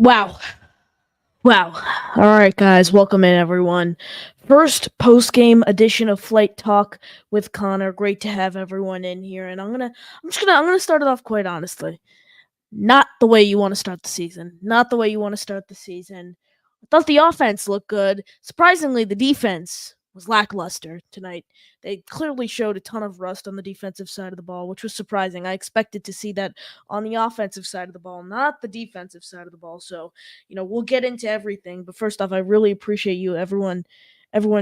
Wow. Wow. All right, guys, welcome in everyone. First post-game edition of Flight Talk with Connor. Great to have everyone in here, and I'm gonna start it off quite honestly. Not the way you want to start the season. Not the way you want to start the season. I thought the offense looked good. Surprisingly, the defense was lackluster tonight. They clearly showed a ton of rust on the defensive side of the ball, which was surprising. I expected to see that on the offensive side of the ball, not the defensive side of the ball. So, we'll get into everything. But first off, I really appreciate you, everyone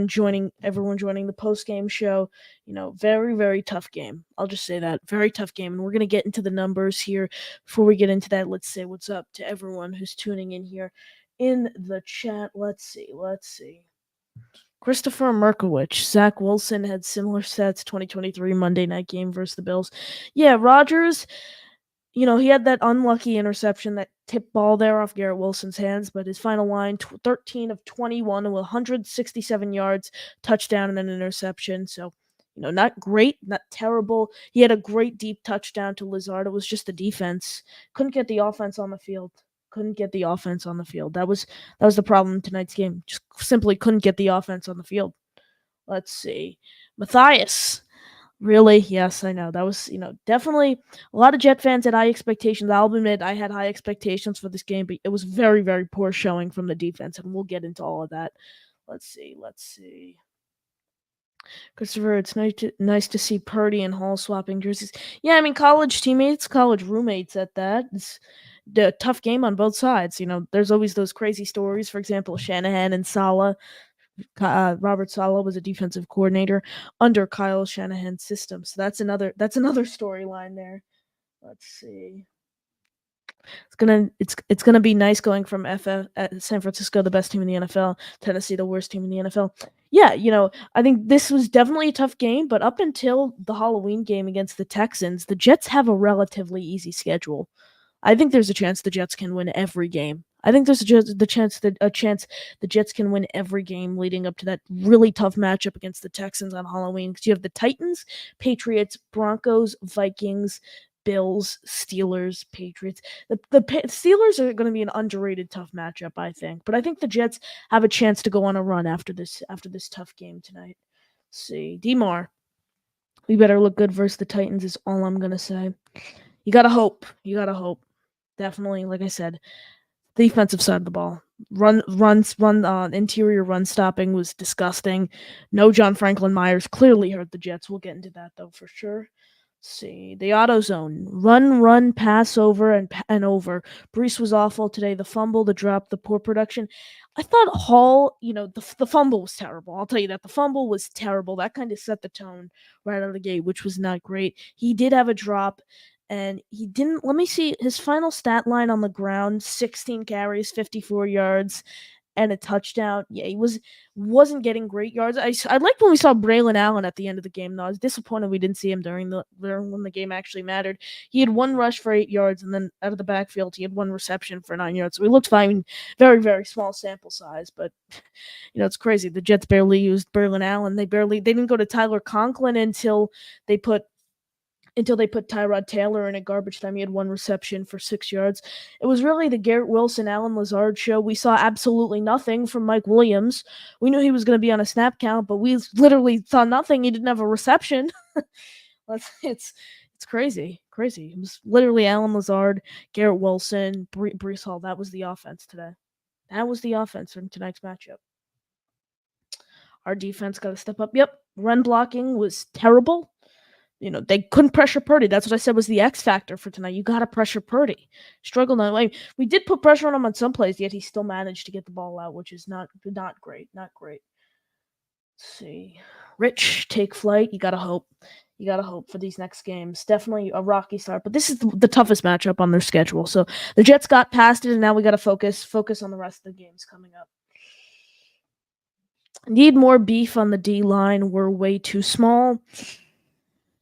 joining the post game show. Very, very tough game. I'll just say that. Very tough game. And we're going to get into the numbers here. Before we get into that, let's say what's up to everyone who's tuning in here in the chat. Let's see. Christopher Merkowicz. Zach Wilson had similar stats 2023 Monday night game versus the Bills. Yeah, Rodgers, he had that unlucky interception, that tip ball there off Garrett Wilson's hands, but his final line, 13 of 21 with 167 yards, touchdown, and an interception. So, not great, not terrible. He had a great deep touchdown to Lazard. It was just the defense. Couldn't get the offense on the field. That was the problem in tonight's game. Just simply couldn't get the offense on the field. Let's see. Matthias. Really? Yes, I know. That was, definitely a lot of Jet fans had high expectations. I'll admit I had high expectations for this game, but it was very, very poor showing from the defense, and we'll get into all of that. Let's see. Christopher, it's nice to see Purdy and Hall swapping jerseys. Yeah, I mean, college teammates, college roommates at that. It's a tough game on both sides. There's always those crazy stories. For example, Shanahan and Saleh. Robert Saleh was a defensive coordinator under Kyle Shanahan's system. So that's another storyline there. Let's see. It's gonna be nice going from San Francisco, the best team in the NFL, Tennessee, the worst team in the NFL. Yeah, I think this was definitely a tough game, but up until the Halloween game against the Texans, the Jets have a relatively easy schedule. I think there's a chance the Jets can win every game. I think there's a chance the Jets can win every game leading up to that really tough matchup against the Texans on Halloween, because you have the Titans, Patriots, Broncos, Vikings, Bills, Steelers, Patriots. The Steelers are going to be an underrated tough matchup, I think. But I think the Jets have a chance to go on a run after this tough game tonight. Let's see. DMAR. We better look good versus the Titans is all I'm going to say. You got to hope. Definitely, like I said, defensive side of the ball. Interior run stopping was disgusting. No John Franklin Myers clearly hurt the Jets. We'll get into that, though, for sure. Let's see. The auto zone. Run, pass over, and over. Brees was awful today. The fumble, the drop, the poor production. I thought Hall, the fumble was terrible. I'll tell you that. The fumble was terrible. That kind of set the tone right out of the gate, which was not great. He did have a drop, and he didn't. Let me see his final stat line on the ground: 16 carries, 54 yards, and a touchdown. Yeah, he wasn't getting great yards. I liked when we saw Braylon Allen at the end of the game, though. I was disappointed we didn't see him during when the game actually mattered. He had one rush for 8 yards, and then out of the backfield, he had one reception for 9 yards. So he looked fine. Very, very small sample size, but it's crazy. The Jets barely used Braylon Allen. They didn't go to Tyler Conklin until they put Tyrod Taylor in a garbage time. He had one reception for 6 yards. It was really the Garrett Wilson, Allen Lazard show. We saw absolutely nothing from Mike Williams. We knew he was going to be on a snap count, but we literally saw nothing. He didn't have a reception. It's crazy. It was literally Allen Lazard, Garrett Wilson, Brees Hall. That was the offense today. That was the offense from tonight's matchup. Our defense got to step up. Yep, run blocking was terrible. They couldn't pressure Purdy. That's what I said was the X factor for tonight. You got to pressure Purdy. Struggled on. We did put pressure on him on some plays, yet he still managed to get the ball out, which is not great. Not great. Let's see. Rich, take flight. You got to hope. For these next games. Definitely a rocky start, but this is the toughest matchup on their schedule. So the Jets got past it, and now we got to focus on the rest of the games coming up. Need more beef on the D-line. We're way too small.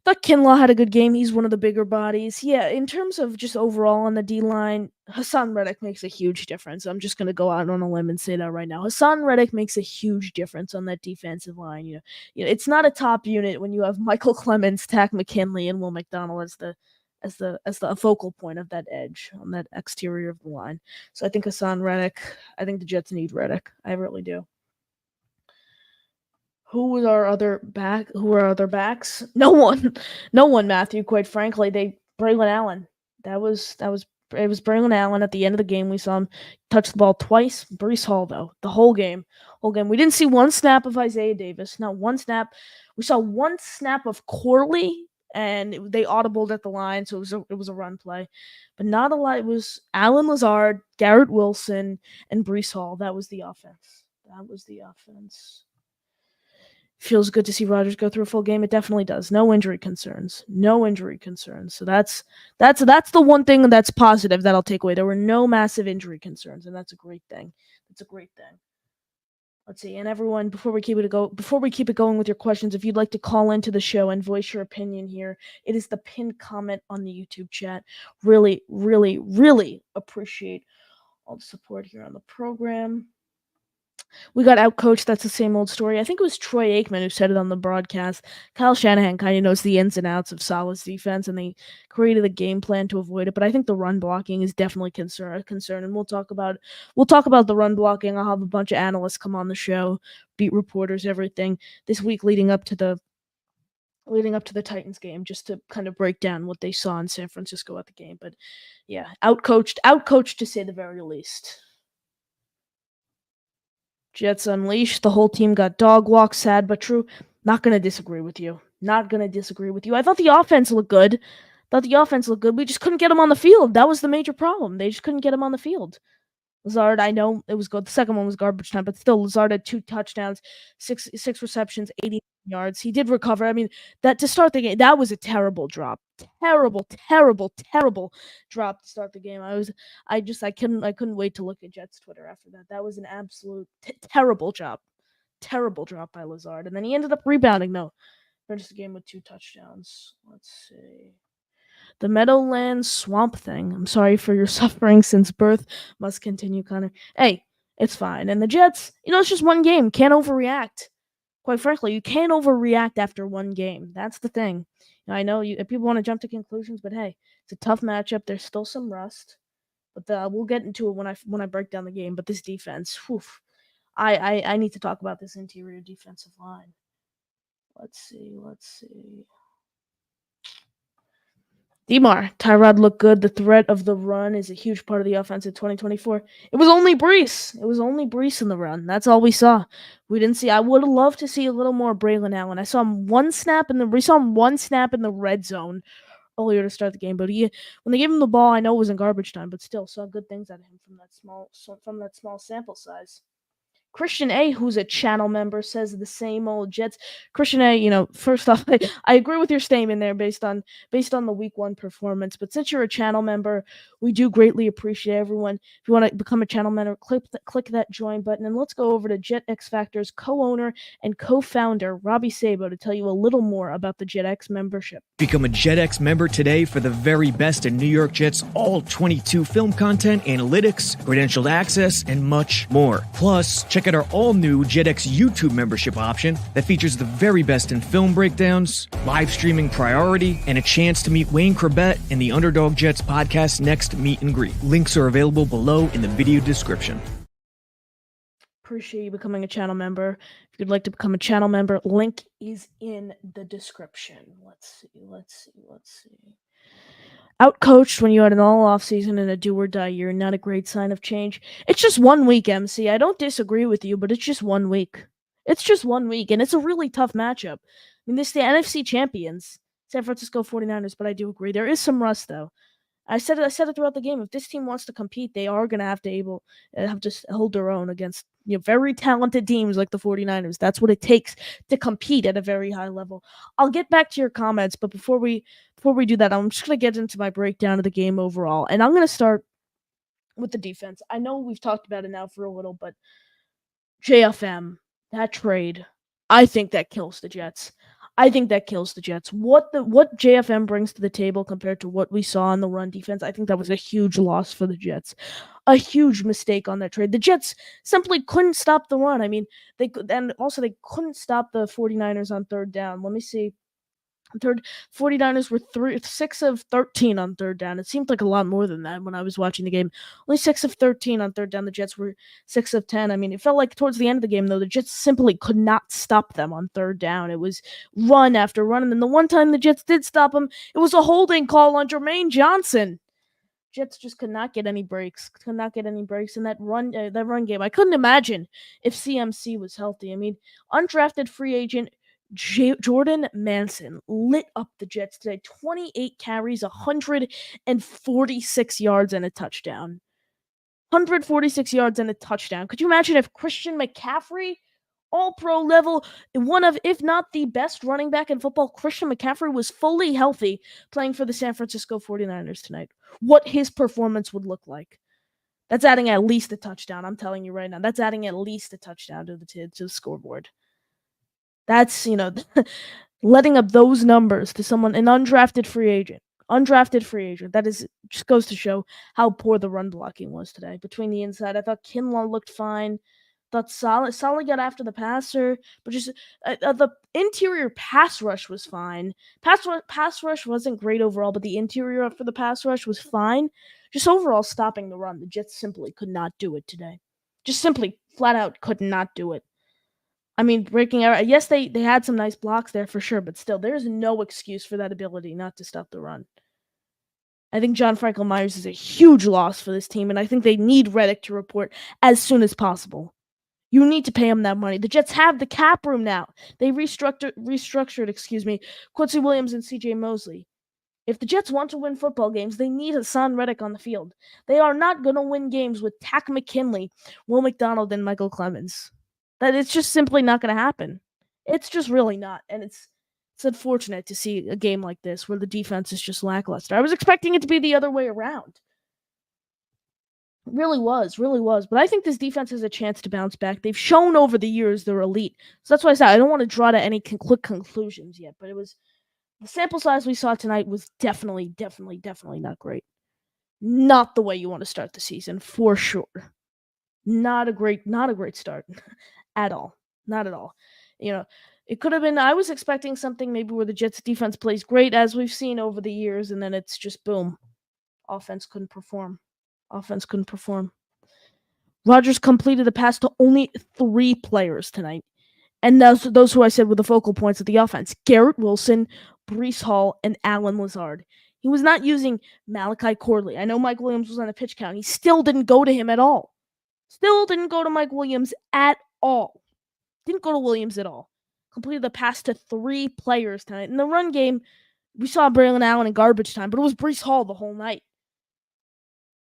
Thought Kinlaw had a good game. He's one of the bigger bodies. Yeah, in terms of just overall on the D-line, Hassan Reddick makes a huge difference. I'm just going to go out on a limb and say that right now. Hassan Reddick makes a huge difference on that defensive line. It's not a top unit when you have Michael Clemens, Tack McKinley, and Will McDonald as the focal point of that edge on that exterior of the line. So I think Hassan Reddick. I think the Jets need Reddick. I really do. Who are our other backs? No one. No one, Matthew, quite frankly. Braylon Allen. It was Braylon Allen at the end of the game. We saw him touch the ball twice. Breece Hall, though, the whole game. We didn't see one snap of Isaiah Davis. Not one snap. We saw one snap of Corley, and they audibled at the line, so it was a run play. But not a lot. It was Alan Lazard, Garrett Wilson, and Breece Hall. That was the offense. Feels good to see Rodgers go through a full game. It definitely does. No injury concerns. So that's the one thing that's positive that I'll take away. There were no massive injury concerns, and that's a great thing. Let's see, and everyone, before we keep it going with your questions, if you'd like to call into the show and voice your opinion here, it is the pinned comment on the YouTube chat. Really, really, really appreciate all the support here on the program. We got outcoached. That's the same old story. I think it was Troy Aikman who said it on the broadcast. Kyle Shanahan kind of knows the ins and outs of Salah's defense, and they created a game plan to avoid it. But I think the run blocking is definitely a concern, and we'll talk about the run blocking. I'll have a bunch of analysts come on the show, beat reporters, everything this week leading up to the Titans game, just to kind of break down what they saw in San Francisco at the game. But yeah, outcoached to say the very least. Jets unleashed. The whole team got dog walked. Sad but true. Not going to disagree with you. I thought the offense looked good. We just couldn't get him on the field. That was the major problem. They just couldn't get him on the field. Lazard, I know it was good. The second one was garbage time, but still, Lazard had 2 touchdowns, six receptions, 80 yards. He did recover. I mean, that to start the game, that was a terrible drop. Terrible drop to start the game. I couldn't wait to look at Jets Twitter after that. That was an absolute terrible drop. Terrible drop by Lazard. And then he ended up rebounding, though. Finished the game with 2 touchdowns. Let's see. The Meadowlands swamp thing. I'm sorry for your suffering since birth. Must continue, Connor. Hey, it's fine. And the Jets, it's just one game. Can't overreact. Quite frankly, you can't overreact after one game. That's the thing. I know people want to jump to conclusions, but hey, it's a tough matchup. There's still some rust, but we'll get into it when I break down the game. But this defense, I need to talk about this interior defensive line. Let's see. Demar, Tyrod looked good. The threat of the run is a huge part of the offense in 2024. It was only Breece. In the run. That's all we saw. We didn't see. I would have loved to see a little more Braylon Allen. I saw him one snap in the red zone earlier to start the game. But when they gave him the ball, I know it was in garbage time, but still saw good things out of him from that small sample size. Christian A, who's a channel member, says the same old Jets. Christian A, first off, I agree with your statement there based on the week 1 performance. But since you're a channel member, we do greatly appreciate everyone. If you want to become a channel member, click that join button. And let's go over to Jet X Factor's co-owner and co-founder, Robbie Sabo, to tell you a little more about the Jet X membership. Become a Jet X member today for the very best in New York Jets all 22 film content, analytics, credentialed access, and much more. Plus, check out our all-new JetX YouTube membership option that features the very best in film breakdowns, live streaming priority, and a chance to meet Wayne Chrebet in the Underdog Jets podcast next meet and greet. Links are available below in the video description. Appreciate you becoming a channel member. If you'd like to become a channel member, link is in the description. Let's see. Outcoached when you had an all-off season and a do-or-die year, not a great sign of change. It's just 1 week, MC. I don't disagree with you, but it's just 1 week. And it's a really tough matchup. I mean, this is the NFC champions, San Francisco 49ers, but I do agree. There is some rust, though. I said it throughout the game. If this team wants to compete, they are going to have to hold their own against very talented teams like the 49ers. That's what it takes to compete at a very high level. I'll get back to your comments, but before we do that, I'm just going to get into my breakdown of the game overall. And I'm going to start with the defense. I know we've talked about it now for a little, but JFM, that trade, I think that kills the Jets. What JFM brings to the table compared to what we saw in the run defense, I think that was a huge loss for the Jets. A huge mistake on that trade. The Jets simply couldn't stop the run. I mean, they couldn't stop the 49ers on third down. Let me see Third, 49ers were 6 of 13 on third down. It seemed like a lot more than that when I was watching the game. Only 6 of 13 on third down. The Jets were 6 of 10. I mean, it felt like towards the end of the game, though, the Jets simply could not stop them on third down. It was run after run. And then the one time the Jets did stop them, it was a holding call on Jermaine Johnson. Jets just could not get any breaks. Could not get any breaks in that run game. I couldn't imagine if CMC was healthy. I mean, undrafted free agent Jordan Manson lit up the Jets today. 28 carries, 146 yards, and a touchdown. 146 yards and a touchdown. Could you imagine if Christian McCaffrey, all-pro level, one of, if not the best running back in football, Christian McCaffrey was fully healthy playing for the San Francisco 49ers tonight? What his performance would look like. That's adding at least a touchdown. I'm telling you right now. That's adding at least a touchdown to the scoreboard. That's, letting up those numbers to someone, an undrafted free agent. That is just goes to show how poor the run blocking was today. Between the inside, I thought Kinlaw looked fine. Thought Solid got after the passer, but just the interior pass rush was fine. Pass rush wasn't great overall, but the interior for the pass rush was fine. Just overall stopping the run, the Jets simply could not do it today. Just simply flat out could not do it. I mean, breaking out. Yes, they had some nice blocks there for sure, but still, there's no excuse for that ability not to stop the run. I think John Franklin Myers is a huge loss for this team, and I think they need Reddick to report as soon as possible. You need to pay him that money. The Jets have the cap room now. They restructured, Quincy Williams and C.J. Mosley. If the Jets want to win football games, they need Hassan Reddick on the field. They are not going to win games with Tack McKinley, Will McDonald, and Michael Clemens. That it's just simply not going to happen. It's just really not, and it's unfortunate to see a game like this where the defense is just lackluster. I was expecting it to be the other way around. It really was. But I think this defense has a chance to bounce back. They've shown over the years they're elite. So that's why I said I don't want to draw to any quick conclusions yet, but the sample size we saw tonight was definitely not great. Not the way you want to start the season, for sure. Not a great start at all. Not at all. It could have been, I was expecting something maybe where the Jets defense plays great as we've seen over the years, and then it's just boom. Offense couldn't perform. Rodgers completed a pass to only 3 players tonight. And those who I said were the focal points of the offense. Garrett Wilson, Breece Hall, and Allen Lazard. He was not using Malachi Corley. I know Mike Williams was on a pitch count. He still didn't go to him at all. Still didn't go to Mike Williams at all. Didn't go to Williams at all. Completed the pass to 3 players tonight. In the run game, we saw Braylon Allen in garbage time, but it was Breece Hall the whole night.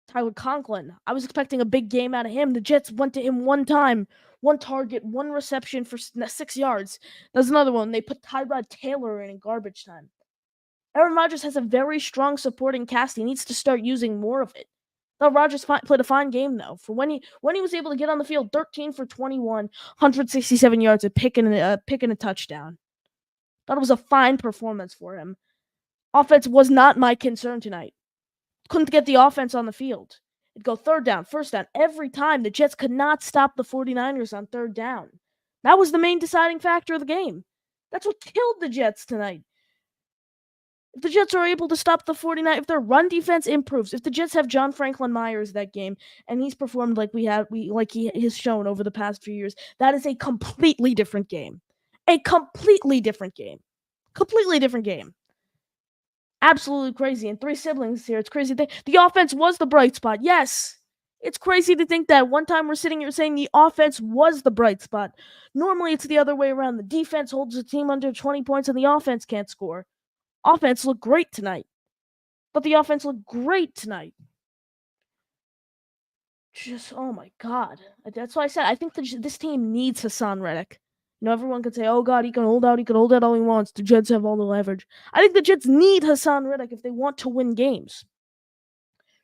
Tyler Conklin. I was expecting a big game out of him. The Jets went to him one time. 1 target, 1 reception for 6 yards. That's another one. They put Tyrod Taylor in garbage time. Aaron Rodgers has a very strong supporting cast. He needs to start using more of it. Thought Rodgers played a fine game, though. For when he was able to get on the field, 13 for 21, 167 yards, and picking a touchdown. Thought it was a fine performance for him. Offense was not my concern tonight. Couldn't get the offense on the field. It'd go third down, first down. Every time, the Jets could not stop the 49ers on third down. That was the main deciding factor of the game. That's what killed the Jets tonight. If the Jets are able to stop the 49ers, if their run defense improves, if the Jets have John Franklin Myers that game, and he's performed like he has shown over the past few years, that is a completely different game. A completely different game. Absolutely crazy. And 3 siblings here. It's crazy. The offense was the bright spot. Yes. It's crazy to think that. One time we're sitting here saying the offense was the bright spot. Normally it's the other way around. The defense holds the team under 20 points and the offense can't score. Offense looked great tonight. But the offense looked great tonight. Just, oh my God. That's why I said I think this team needs Hassan Reddick. Everyone could say, oh God, he can hold out all he wants. The Jets have all the leverage. I think the Jets need Hassan Reddick if they want to win games.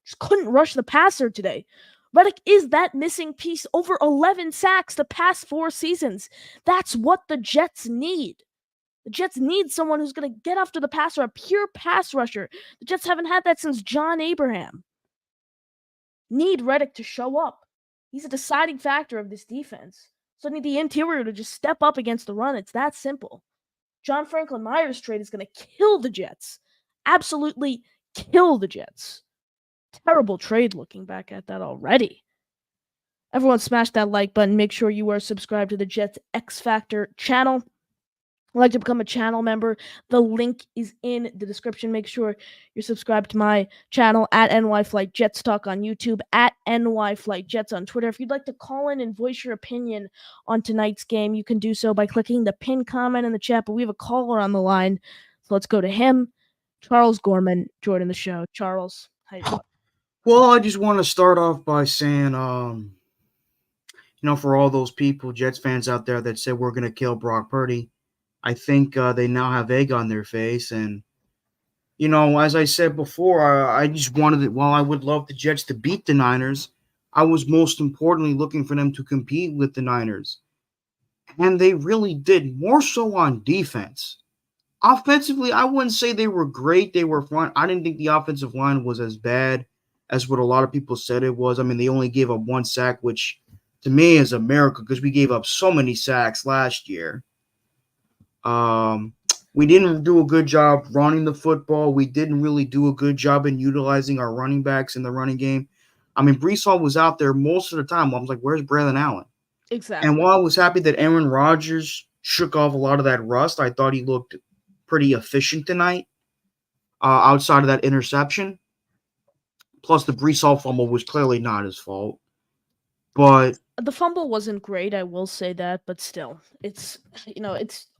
Just couldn't rush the passer today. Reddick is that missing piece. Over 11 sacks the past 4 seasons. That's what the Jets need. The Jets need someone who's going to get after the passer, a pure pass rusher. The Jets haven't had that since John Abraham. Need Reddick to show up. He's a deciding factor of this defense. So I need the interior to just step up against the run. It's that simple. John Franklin Myers trade is going to kill the Jets. Absolutely kill the Jets. Terrible trade looking back at that already. Everyone smash that like button. Make sure you are subscribed to the Jets X Factor channel. I'd like to become a channel member. The link is in the description. Make sure you're subscribed to my channel at NY Flight Jets Talk on YouTube, at NY Flight Jets on Twitter. If you'd like to call in and voice your opinion on tonight's game, you can do so by clicking the pin comment in the chat. But we have a caller on the line, so let's go to him. Charles Gorman, Jordan the Show. Charles, how you doing? Well, I just want to start off by saying, for all those people, Jets fans out there that said we're going to kill Brock Purdy, I think they now have egg on their face. And, as I said before, I just wanted it. While I would love the Jets to beat the Niners, I was most importantly looking for them to compete with the Niners. And they really did, more so on defense. Offensively, I wouldn't say they were great. They were fine. I didn't think the offensive line was as bad as what a lot of people said it was. I mean, they only gave up 1 sack, which to me is a miracle because we gave up so many sacks last year. We didn't do a good job running the football. We didn't really do a good job in utilizing our running backs in the running game. I mean, Breece Hall was out there most of the time. I was like, where's Braylon Allen? Exactly. And while I was happy that Aaron Rodgers shook off a lot of that rust, I thought he looked pretty efficient tonight outside of that interception. Plus, the Breece Hall fumble was clearly not his fault. But the fumble wasn't great, I will say that, but still, it's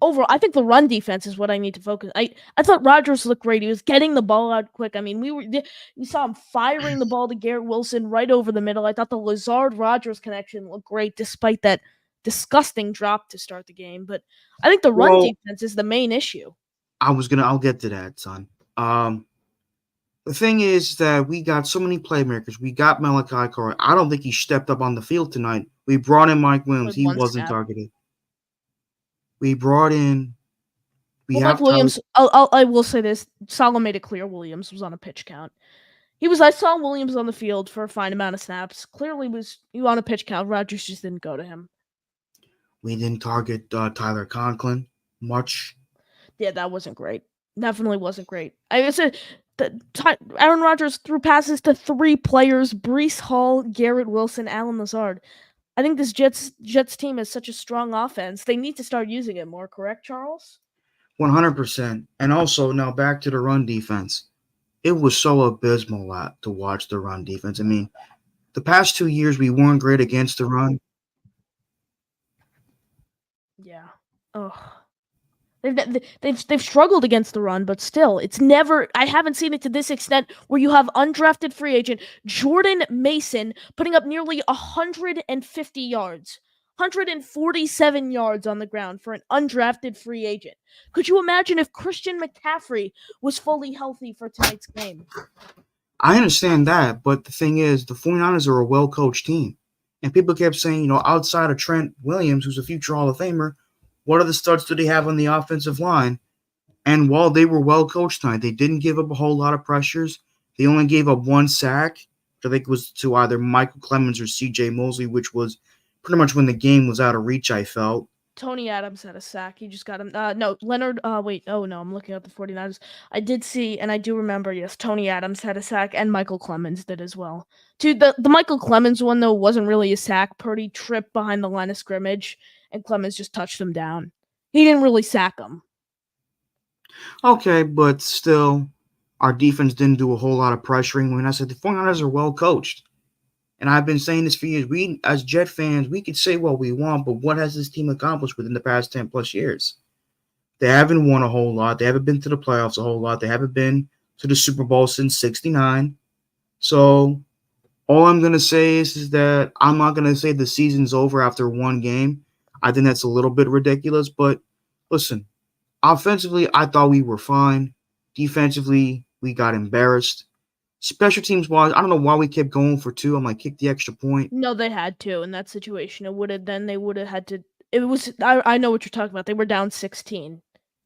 overall. I think the run defense is what I need to focus. I thought Rodgers looked great. He was getting the ball out quick. I mean, we saw him firing the ball to Garrett Wilson right over the middle. I thought the Lazard-Rodgers connection looked great, despite that disgusting drop to start the game. But I think the run defense is the main issue. I'll get to that, son. The thing is that we got so many playmakers. We got Malachi Corey. I don't think he stepped up on the field tonight. We brought in Mike Williams. He wasn't targeted. We brought in. Mike Williams. I will say this. Salo made it clear Williams was on a pitch count. I saw Williams on the field for a fine amount of snaps. Clearly was on a pitch count. Rodgers just didn't go to him. We didn't target Tyler Conklin much. Yeah, that wasn't great. Definitely wasn't great. I said Aaron Rodgers threw passes to 3 players: Breece Hall, Garrett Wilson, Alan Lazard. I think this Jets team has such a strong offense. They need to start using it more. Correct, Charles? 100%. And also, now back to the run defense. It was so abysmal to watch the run defense. I mean, the past 2 years we weren't great against the run. Yeah. Ugh. They've struggled against the run, but still, it's never. I haven't seen it to this extent where you have undrafted free agent Jordan Mason putting up nearly 150 yards, 147 yards on the ground for an undrafted free agent. Could you imagine if Christian McCaffrey was fully healthy for tonight's game? I understand that, but the thing is, the 49ers are a well-coached team, and people kept saying, outside of Trent Williams, who's a future Hall of Famer, what other studs do they have on the offensive line? And while they were well coached tonight, they didn't give up a whole lot of pressures. They only gave up 1 sack, which I think was to either Michael Clemens or C.J. Mosley, which was pretty much when the game was out of reach, I felt. Tony Adams had a sack. He just got him. No, Leonard. Wait. Oh, no. I'm looking at the 49ers. I did see, and I do remember, yes, Tony Adams had a sack, and Michael Clemens did as well. Dude, the Michael Clemens one, though, wasn't really a sack. Purdy tripped behind the line of scrimmage, and Clemens just touched him down. He didn't really sack him. Okay, but still, our defense didn't do a whole lot of pressuring. When I said the 49ers are well coached, and I've been saying this for years, we, as Jet fans, we could say what we want, but what has this team accomplished within the past 10 plus years? They haven't won a whole lot. They haven't been to the playoffs a whole lot. They haven't been to the Super Bowl since '69. So all I'm going to say is that I'm not going to say the season's over after 1 game. I think that's a little bit ridiculous, but listen, offensively, I thought we were fine. Defensively, we got embarrassed. Special teams wise, I don't know why we kept going for 2. I'm like, kick the extra point. No, they had to in that situation. They would have had to. It was. I know what you're talking about. They were down 16.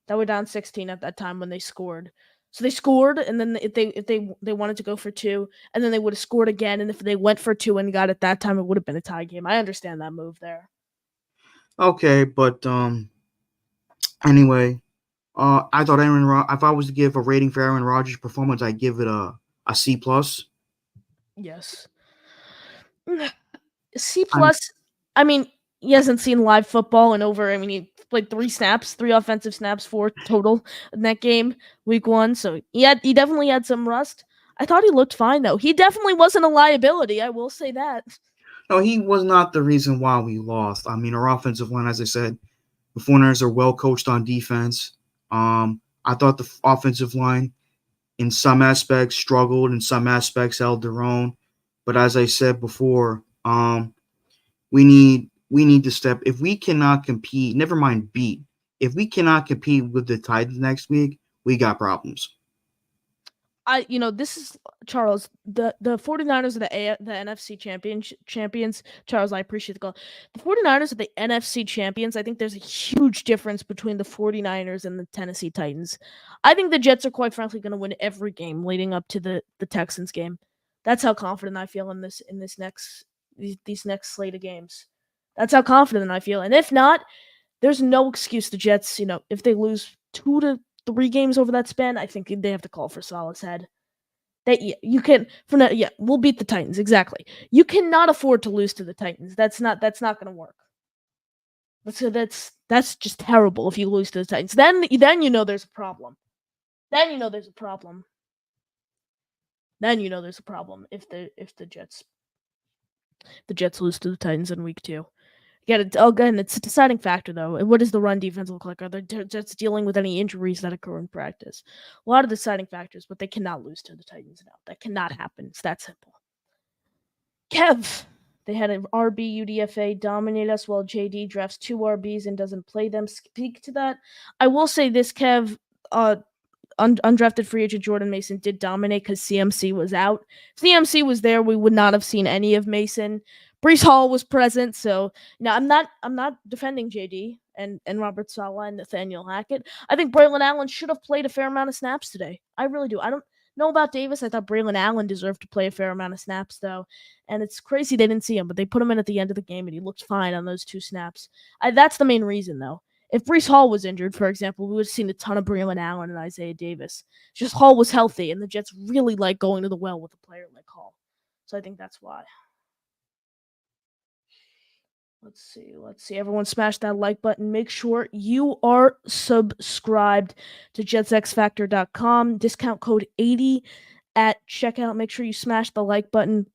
They were down 16 at that time when they scored. So they scored, and then if they wanted to go for 2, and then they would have scored again. And if they went for 2 and got it that time, it would have been a tie game. I understand that move there. Okay, but anyway, I thought if I was to give a rating for Aaron Rodgers' performance, I'd give it a C plus. Yes. C I'm plus. I mean, he hasn't seen live football in over. I mean, he played 3 offensive snaps, 4 total in that game, week 1. So he definitely had some rust. I thought he looked fine though. He definitely wasn't a liability. I will say that. No, he was not the reason why we lost. I mean, our offensive line, as I said, the 49ers are well coached on defense. I thought the offensive line, in some aspects, struggled, in some aspects, held their own. But as I said before, we need to step. If we cannot compete, never mind beat. If we cannot compete with the Titans next week, we got problems. This is Charles, the 49ers are the NFC champions. Charles, I appreciate the call. The 49ers are the NFC champions. I think there's a huge difference between the 49ers and the Tennessee Titans. I think the Jets are quite frankly going to win every game leading up to the Texans game. That's how confident I feel in these next slate of games. That's how confident I feel. And if not, there's no excuse the Jets, if they lose 2 to 3 games over that span, I think they have to call for Saleh's head. We'll beat the Titans, exactly. You cannot afford to lose to the Titans. That's not going to work. So that's just terrible if you lose to the Titans. Then there's a problem. Then there's a problem. Then there's a problem if the Jets lose to the Titans in week 2. Again, it's a deciding factor, though. What does the run defense look like? Are the Jets dealing with any injuries that occur in practice? A lot of deciding factors, but they cannot lose to the Titans now. That cannot happen. It's that simple. Kev, they had an RB UDFA dominate us while JD drafts 2 RBs and doesn't play them. Speak to that. I will say this, Kev. Undrafted free agent Jordan Mason did dominate because CMC was out. If CMC was there, we would not have seen any of Mason. Breece Hall was present, so I'm not defending JD and Robert Saleh and Nathaniel Hackett. I think Braylon Allen should have played a fair amount of snaps today. I really do. I don't know about Davis. I thought Braylon Allen deserved to play a fair amount of snaps, though. And it's crazy they didn't see him, but they put him in at the end of the game, and he looked fine on those 2 snaps. That's the main reason, though. If Breece Hall was injured, for example, we would have seen a ton of Braylon Allen and Isaiah Davis. Just Hall was healthy, and the Jets really like going to the well with a player like Hall. So I think that's why. Let's see. Everyone smash that like button. Make sure you are subscribed to jetsxfactor.com. Discount code 80 at checkout. Make sure you smash the like button.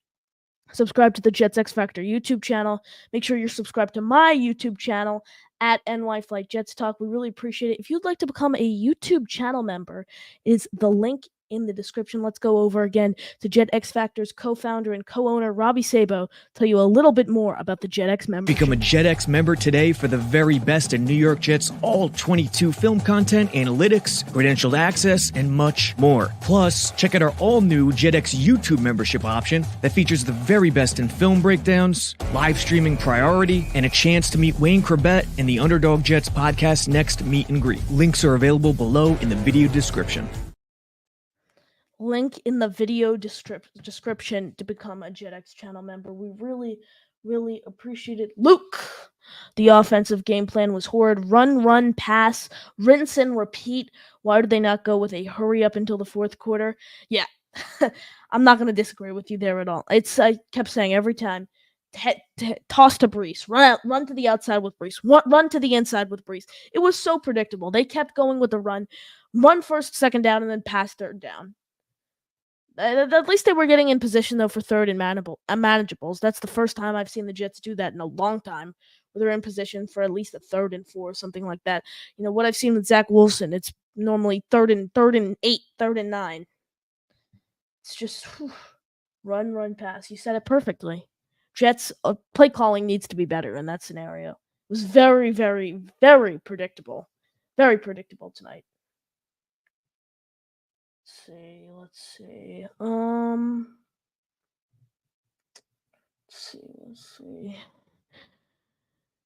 Subscribe to the Jets X Factor YouTube channel. Make sure you're subscribed to my YouTube channel at NY Flight Jets Talk. We really appreciate it. If you'd like to become a YouTube channel member, is the link in the description. Let's go over again to Jet X Factor's co-founder and co-owner Robbie Sabo tell you a little bit more about the Jet X membership. Become a Jet X member today for the very best in New York Jets all 22 film content, analytics, credentialed access, and much more. Plus, check out our all-new Jet X YouTube membership option that features the very best in film breakdowns, live streaming priority, and a chance to meet Wayne Chrebet in the Underdog Jets podcast next meet and greet. Links are available below in the video description. Link in the video description to become a JetX channel member. We really, really appreciate it. Luke, the offensive game plan was horrid. Run, pass, rinse and repeat. Why did they not go with a hurry up until the 4th quarter? Yeah, I'm not going to disagree with you there at all. I kept saying every time, toss to Breece, run to the outside with Breece, run to the inside with Breece. It was so predictable. They kept going with the run first, second down, and then pass third down. At least they were getting in position, though, for third and manageables. That's the first time I've seen the Jets do that in a long time, where they're in position for at least a 3rd and 4, something like that. What I've seen with Zach Wilson, it's normally 3rd and 8, 3rd and 9. It's just run, pass. You said it perfectly. Jets play calling needs to be better in that scenario. It was very, very, very predictable. Very predictable tonight. Let's see.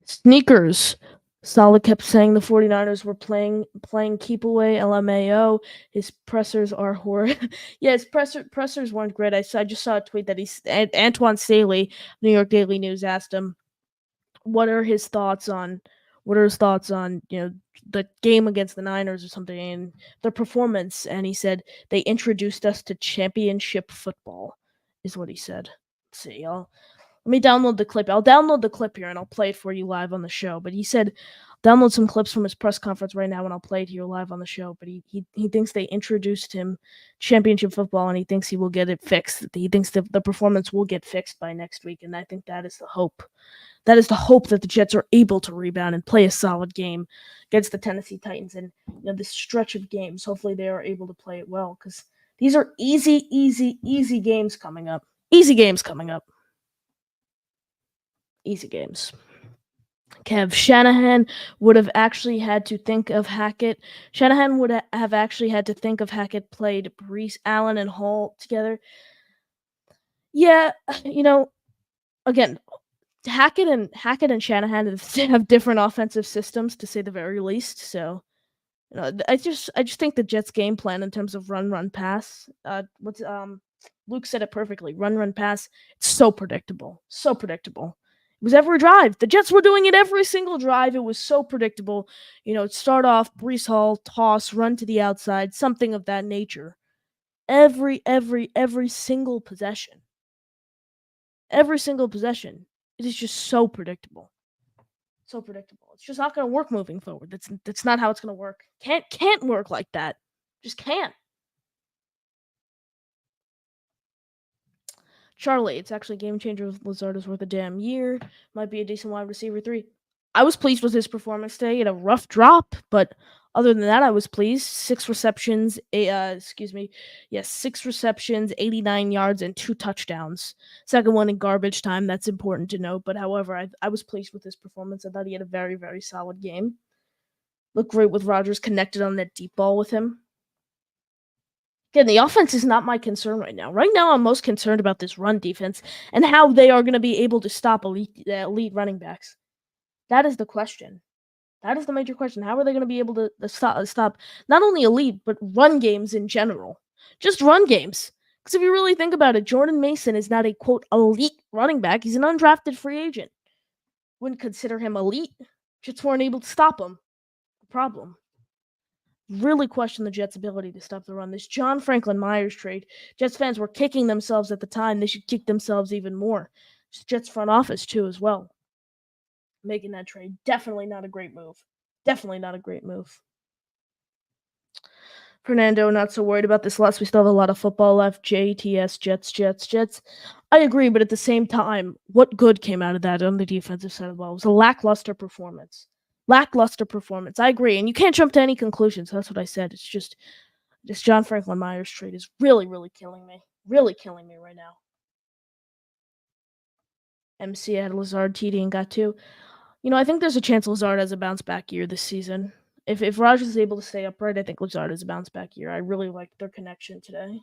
Sneakers. Saleh kept saying the 49ers were playing keep away, LMAO. His pressers are horrid. Yeah, his pressers weren't great. I just saw a tweet that Antoine Staley, New York Daily News, asked him, what are his thoughts on what are his thoughts on, the game against the Niners or something and their performance. And he said, they introduced us to championship football, is what he said. Let's see, let me download the clip. I'll download the clip here and I'll play it for you live on the show. But he said, download some clips from his press conference right now and I'll play it here live on the show. But he thinks they introduced him championship football and he thinks he will get it fixed. He thinks the performance will get fixed by next week. And I think that is the hope. That is the hope that the Jets are able to rebound and play a solid game against the Tennessee Titans. And this stretch of games, hopefully they are able to play it well because these are easy games coming up. Easy games coming up. Easy games. Kev, Shanahan would have actually had to think of Hackett. Shanahan would have actually had to think of Hackett played Breece, Allen, and Hall together. Yeah, again, Hackett and Shanahan have different offensive systems, to say the very least. So, I just think the Jets' game plan in terms of run, pass. Luke said it perfectly. Run, pass. It's so predictable. So predictable. It was every drive. The Jets were doing it every single drive. It was so predictable. Start off, Breece Hall, toss, run to the outside, something of that nature. Every single possession. Every single possession. It is just so predictable. So predictable. It's just not going to work moving forward. That's not how it's going to work. Can't work like that. Just can't. Charlie, it's actually a game changer with Lazard is worth a damn year. Might be a decent wide receiver 3. I was pleased with his performance today. He had a rough drop, but other than that, I was pleased. 6 receptions, 6 receptions, 89 yards, and 2 touchdowns. Second one in garbage time. That's important to note. But however, I was pleased with his performance. I thought he had a very, very solid game. Looked great with Rodgers connected on that deep ball with him. Again, the offense is not my concern right now. Right now, I'm most concerned about this run defense and how they are going to be able to stop elite running backs. That is the question. That is the major question. How are they going to be able to stop not only elite, but run games in general? Just run games. Because if you really think about it, Jordan Mason is not a, quote, elite running back. He's an undrafted free agent. Wouldn't consider him elite. Jets weren't able to stop him. The problem. Really question the Jets' ability to stop the run. This John Franklin Myers trade, Jets fans were kicking themselves at the time. They should kick themselves even more. Jets front office, too, as well. Making that trade. Definitely not a great move. Definitely not a great move. Fernando, not so worried about this loss. We still have a lot of football left. JTS, Jets. I agree, but at the same time, what good came out of that on the defensive side of the ball? It was a lackluster performance. I agree, and you can't jump to any conclusions. That's what I said. It's just this John Franklin Myers trade is really, really killing me. Really killing me right now. MC had Lazard, TD, and got 2. I think there's a chance Lazard has a bounce back year this season. If Rodgers is able to stay upright, I think Lazard has a bounce back year. I really liked their connection today.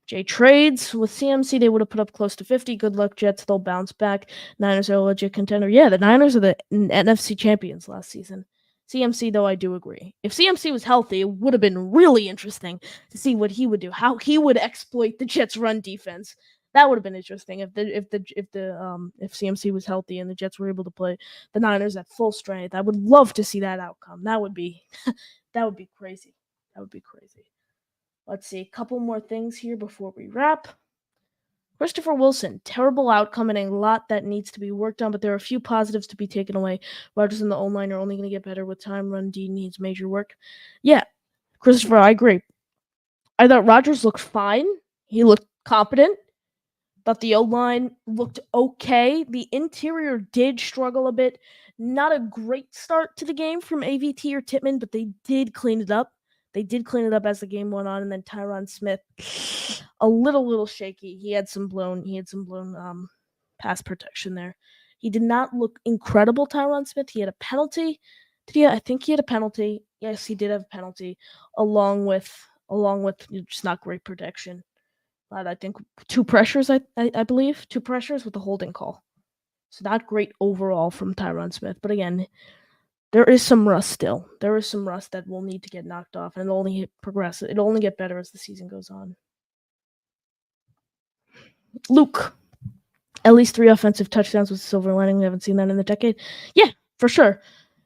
Jay trades with CMC, they would have put up close to 50. Good luck, Jets. They'll bounce back. Niners are a legit contender. Yeah, the Niners are the NFC champions last season. CMC, though, I do agree. If CMC was healthy, it would have been really interesting to see what he would do, how he would exploit the Jets' run defense. That would have been interesting if CMC was healthy and the Jets were able to play the Niners at full strength. I would love to see that outcome. That would be crazy. That would be crazy. Let's see, a couple more things here before we wrap. Christopher Wilson, terrible outcome and a lot that needs to be worked on, but there are a few positives to be taken away. Rodgers and the O-line are only going to get better with time. Run D needs major work. Yeah, Christopher, I agree. I thought Rodgers looked fine. He looked competent. Thought the O-line looked okay. The interior did struggle a bit. Not a great start to the game from AVT or Tittman, but they did clean it up. They did clean it up as the game went on, and then Tyron Smith, a little shaky. He had some blown pass protection there. He did not look incredible, Tyron Smith. He had a penalty. I think he had a penalty. Yes, he did have a penalty, along with just not great protection. I think 2 pressures, I believe. 2 pressures with a holding call. So not great overall from Tyron Smith. But again, there is some rust still. There is some rust that will need to get knocked off, and it'll only progress. It'll only get better as the season goes on. Luke, At least 3 offensive touchdowns with silver lining. We haven't seen that in a decade. Yeah, for sure.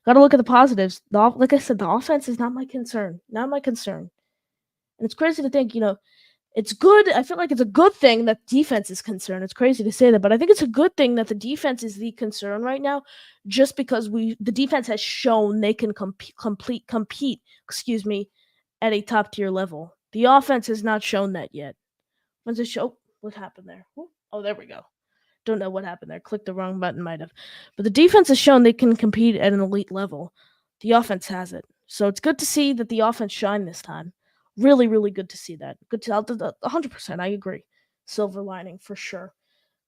Got to look at the positives. Like I said, the offense is not my concern. Not my concern. And it's crazy to think, it's good. I feel like it's a good thing that defense is concerned. It's crazy to say that, but I think it's a good thing that the defense is the concern right now, just because the defense has shown they can compete, at a top tier level. The offense has not shown that yet. When's it show? What happened there? Oh, there we go. Don't know what happened there. Clicked the wrong button, might have. But the defense has shown they can compete at an elite level. The offense hasn't. So it's good to see that the offense shined this time. Really, really good to see that. Good to 100%. I agree. Silver lining for sure.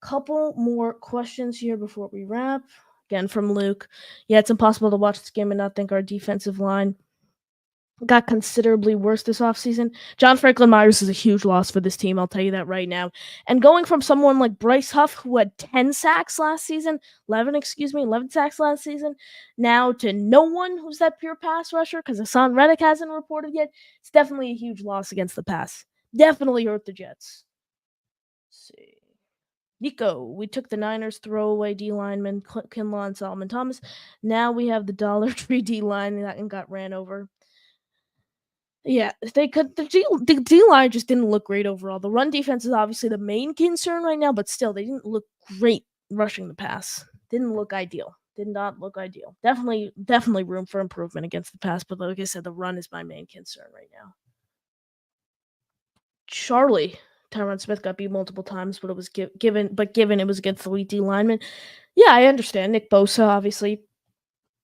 Couple more questions here before we wrap. Again from Luke. Yeah, it's impossible to watch this game and not think our defensive line got considerably worse this offseason. John Franklin Myers is a huge loss for this team, I'll tell you that right now. And going from someone like Bryce Huff, who had 10 sacks last season, 11 sacks last season, now to no one who's that pure pass rusher, because Hassan Reddick hasn't reported yet, it's definitely a huge loss against the pass. Definitely hurt the Jets. Let's see. Nico, we took the Niners throwaway D lineman, Kinlaw and Solomon Thomas. Now we have the Dollar Tree D line that got ran over. Yeah, they could. The D line just didn't look great overall. The run defense is obviously the main concern right now, but still, they didn't look great rushing the pass. Didn't look ideal. Did not look ideal. Definitely room for improvement against the pass, but like I said, the run is my main concern right now. Charlie, Tyron Smith got beat multiple times, but it was given it was against the elite D lineman. Yeah, I understand. Nick Bosa, obviously,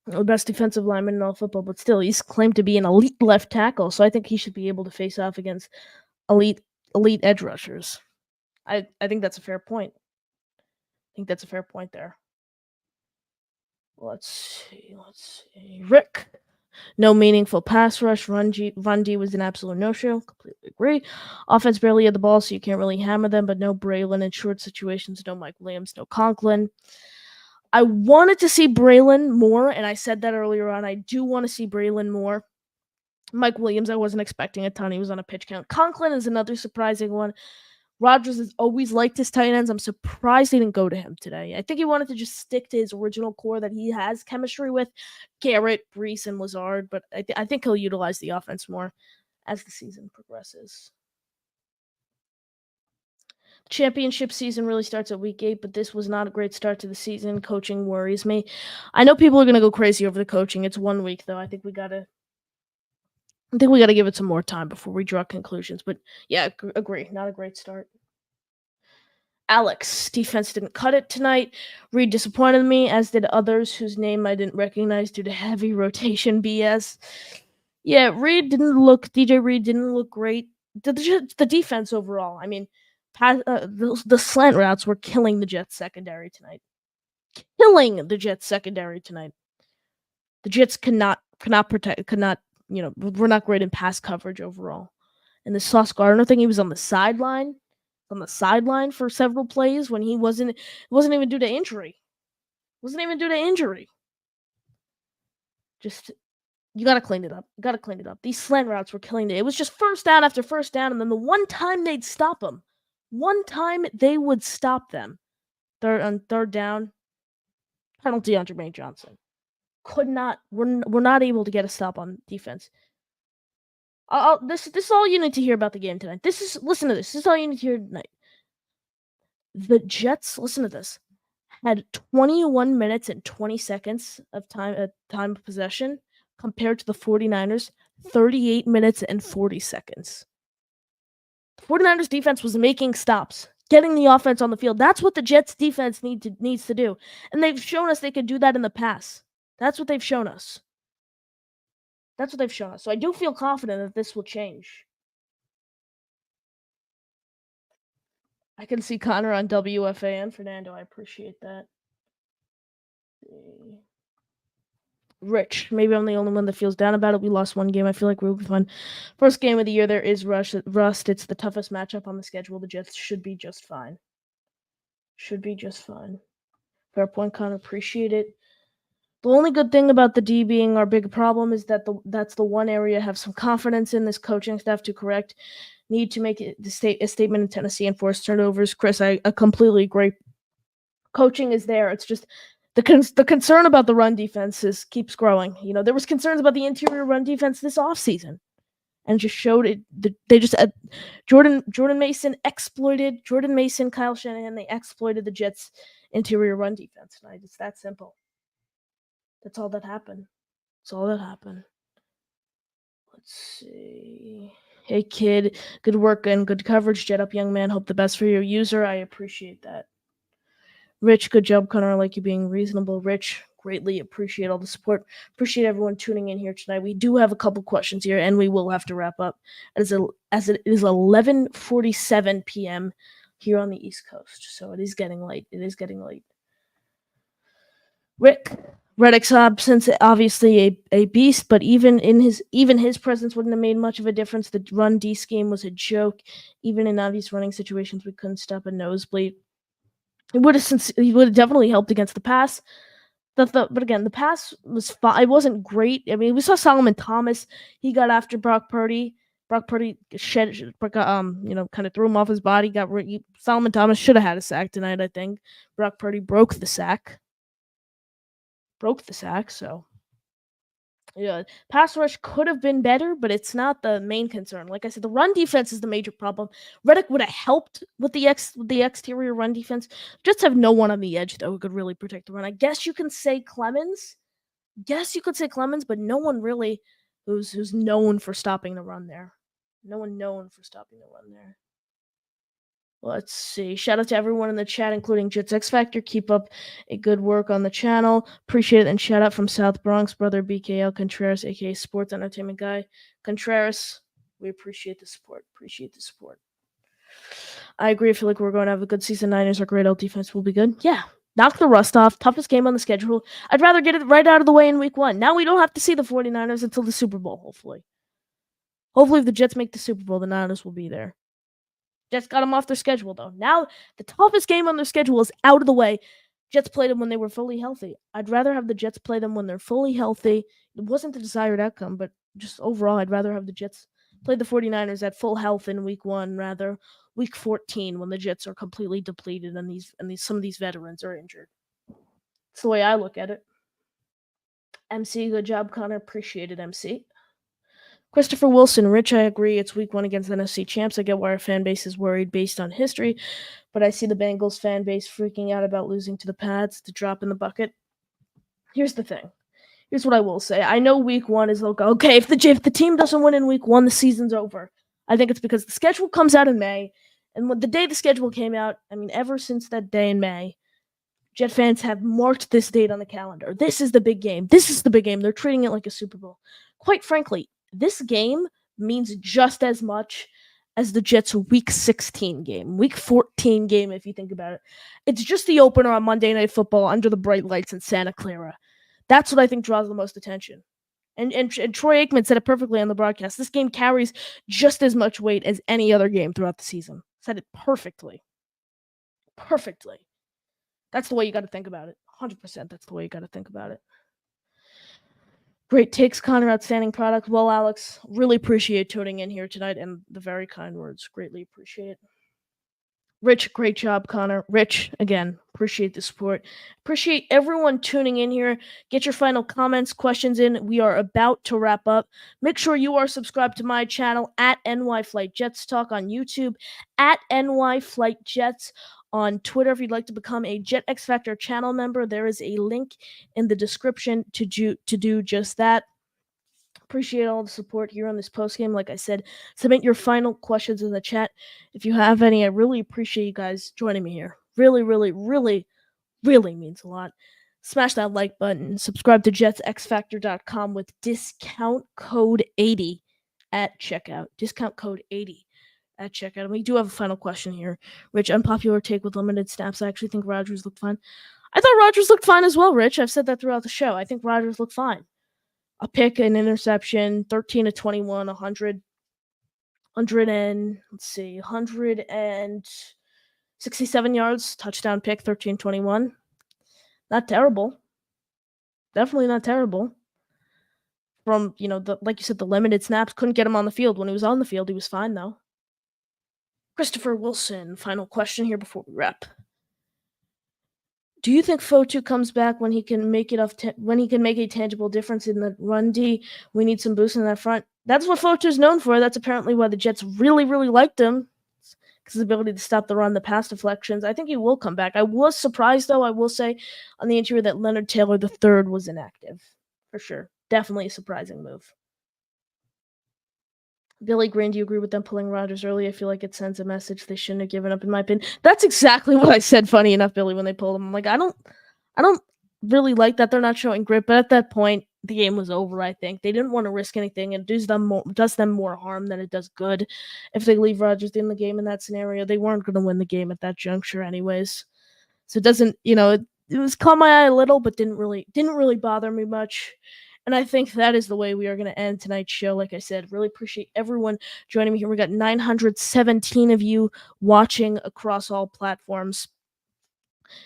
the best defensive lineman in all football, but still, he's claimed to be an elite left tackle, so I think he should be able to face off against elite edge rushers. I think that's a fair point. I think that's a fair point there. Let's see. Rick. No meaningful pass rush. Run D was an absolute no-show. Completely agree. Offense barely had the ball, so you can't really hammer them, but no Braylon in short situations. No Mike Williams. No Conklin. I wanted to see Braylon more, and I said that earlier on. I do want to see Braylon more. Mike Williams, I wasn't expecting a ton. He was on a pitch count. Conklin is another surprising one. Rodgers has always liked his tight ends. I'm surprised he didn't go to him today. I think he wanted to just stick to his original core that he has chemistry with, Garrett, Brees, and Lazard, but I think he'll utilize the offense more as the season progresses. Championship season really starts at week 8, but this was not a great start to the season. Coaching worries me. I know people are going to go crazy over the coaching. It's 1 week, though. I think we got to give it some more time before we draw conclusions. But yeah, agree. Not a great start. Alex, defense didn't cut it tonight. Reed disappointed me, as did others whose name I didn't recognize due to heavy rotation BS. Yeah, DJ Reed didn't look great. The defense overall, I mean, the slant routes were killing the Jets secondary tonight. The Jets cannot protect, we're not great in pass coverage overall. And the Sauce Gardner thing, he was on the sideline for several plays when it wasn't even due to injury. Just, you got to clean it up. These slant routes were killing it. It was just first down after first down, and then the one time they'd stop them. One time they would stop them. Third down, penalty on Jermaine Johnson. We're not able to get a stop on defense. This is all you need to hear about the game tonight. Listen to this. This is all you need to hear tonight. The Jets, listen to this, had 21 minutes and 20 seconds of time of possession compared to the 49ers, 38 minutes and 40 seconds. The 49ers defense was making stops, getting the offense on the field. That's what the Jets defense needs to do. And they've shown us they could do that in the past. That's what they've shown us. So I do feel confident that this will change. I can see Connor on WFA and Fernando. I appreciate that. Rich, maybe I'm the only one that feels down about it. We lost one game. I feel like we'll be fun. First game of the year, there is rust. It's the toughest matchup on the schedule. The Jets should be just fine. Fair point, Connor. Appreciate it. The only good thing about the D being our big problem is that that's the one area I have some confidence in this coaching staff to correct. Need to make a statement in Tennessee and force turnovers. Chris, I completely agree. Coaching is there. It's just the concern about the run defense keeps growing. There was concerns about the interior run defense this offseason, and just showed it. They just Jordan Mason, Kyle Shanahan. They exploited the Jets' interior run defense tonight. It's that simple. That's all that happened. Let's see. Hey, kid. Good work and good coverage. Jet up, young man. Hope the best for your user. I appreciate that. Rich, good job, Connor. I like you being reasonable. Rich, greatly appreciate all the support. Appreciate everyone tuning in here tonight. We do have a couple questions here, and we will have to wrap up as it is 11:47 p.m. here on the East Coast. So it is getting late. Rick, Reddick's absence, obviously a beast, but even his presence wouldn't have made much of a difference. The run D scheme was a joke. Even in obvious running situations, we couldn't stop a nosebleed. He would have definitely helped against the pass. But again, the pass was fine. It wasn't great. I mean, we saw Solomon Thomas. He got after Brock Purdy. Brock Purdy kind of threw him off his body. Solomon Thomas should have had a sack tonight, I think. Brock Purdy broke the sack. So yeah, pass rush could have been better, but it's not the main concern. Like I said, the run defense is the major problem. Reddick would have helped with the exterior run defense. Just have no one on the edge though who could really protect the run. I guess you can say Clemens. But no one really who's known for stopping the run there. No one known for stopping the run there. Let's see. Shout out to everyone in the chat, including Jets X Factor. Keep up a good work on the channel. Appreciate it. And shout out from South Bronx, brother BKL Contreras, aka Sports Entertainment Guy. Contreras, we appreciate the support. I agree. I feel like we're going to have a good season. Niners, our great old defense will be good. Yeah. Knock the rust off. Toughest game on the schedule. I'd rather get it right out of the way in week 1. Now we don't have to see the 49ers until the Super Bowl, hopefully. Hopefully, if the Jets make the Super Bowl, the Niners will be there. Jets got them off their schedule, though. Now, the toughest game on their schedule is out of the way. Jets played them when they were fully healthy. I'd rather have the Jets play them when they're fully healthy. It wasn't the desired outcome, but just overall, I'd rather have the Jets play the 49ers at full health in week 1, rather week 14 when the Jets are completely depleted and some of these veterans are injured. That's the way I look at it. MC, good job, Connor. Appreciate it, MC. Christopher Wilson, Rich, I agree. It's week 1 against the NFC champs. I get why our fan base is worried based on history, but I see the Bengals fan base freaking out about losing to the Pats, to drop in the bucket. Here's the thing. Here's what I will say. I know week 1 is like, okay, if the team doesn't win in week 1, the season's over. I think it's because the schedule comes out in May, and when the day the schedule came out, I mean, ever since that day in May, Jet fans have marked this date on the calendar. This is the big game. They're treating it like a Super Bowl. Quite frankly, this game means just as much as the Jets' Week 16 game, Week 14 game, if you think about it. It's just the opener on Monday Night Football under the bright lights in Santa Clara. That's what I think draws the most attention. And Troy Aikman said it perfectly on the broadcast. This game carries just as much weight as any other game throughout the season. Said it perfectly. That's the way you got to think about it. 100% that's the way you got to think about it. Great takes, Connor. Outstanding product. Well, Alex, really appreciate tuning in here tonight and the very kind words. Greatly appreciate it. Rich, great job, Connor. Rich, again, appreciate the support. Appreciate everyone tuning in here. Get your final comments, questions in. We are about to wrap up. Make sure you are subscribed to my channel at NY Flight Jets Talk on YouTube, at NY Flight Jets on Twitter. If you'd like to become a Jet X Factor channel member, there is a link in the description to do just that. Appreciate all the support here on this postgame. Like I said, submit your final questions in the chat. If you have any, I really appreciate you guys joining me here. Really, really, really, really means a lot. Smash that like button. Subscribe to jetsxfactor.com with discount code 80 at checkout. Discount code 80 at checkout. And we do have a final question here. Rich, unpopular take with limited snaps. I actually think Rodgers looked fine. I thought Rodgers looked fine as well, Rich. I've said that throughout the show. I think Rodgers looked fine. A pick, an interception, 13 to 21, 167 yards, touchdown pick, 13-21. Not terrible. Definitely not terrible. From, like you said, the limited snaps, couldn't get him on the field. When he was on the field, he was fine, though. Christopher Wilson, final question here before we wrap. Do you think Fotu comes back when he can make when he can make a tangible difference in the run D? We need some boost in that front. That's what Fotu's known for. That's apparently why the Jets really, really liked him. His ability to stop the run, the pass deflections. I think he will come back. I was surprised, though, I will say, on the interior that Leonard Taylor III was inactive. For sure. Definitely a surprising move. Billy Green, do you agree with them pulling Rodgers early? I feel like it sends a message they shouldn't have given up, in my opinion. That's exactly what I said, funny enough, Billy, when they pulled him. I'm like, I don't really like that they're not showing grit, but at that point, the game was over, I think. They didn't want to risk anything, and does them more harm than it does good. If they leave Rodgers in the game in that scenario, they weren't going to win the game at that juncture anyways. So it doesn't, it was caught my eye a little, but didn't really bother me much. And I think that is the way we are going to end tonight's show. Like I said, really appreciate everyone joining me here. We got 917 of you watching across all platforms.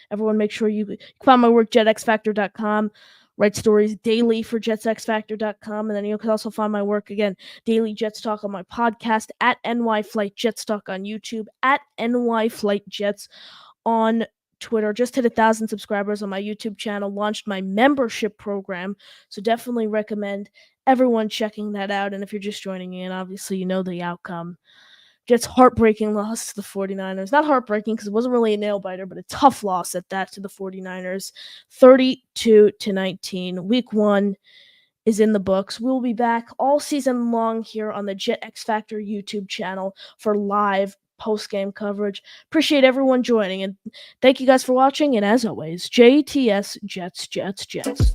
Everyone, make sure you find my work, jetxfactor.com. Write stories daily for jetsxfactor.com. And then you can also find my work, again, Daily Jets Talk on my podcast, at NY Flight Jets Talk on YouTube, at NY Flight Jets on Twitter. Just hit 1,000 subscribers on my YouTube channel, launched my membership program. So definitely recommend everyone checking that out. And if you're just joining in, obviously you know the outcome. Jets heartbreaking loss to the 49ers. Not heartbreaking because it wasn't really a nail-biter, but a tough loss at that to the 49ers. 32-19. Week 1 is in the books. We'll be back all season long here on the Jet X Factor YouTube channel for live post-game coverage. Appreciate everyone joining, and thank you guys for watching, and as always, JTS Jets, Jets, Jets.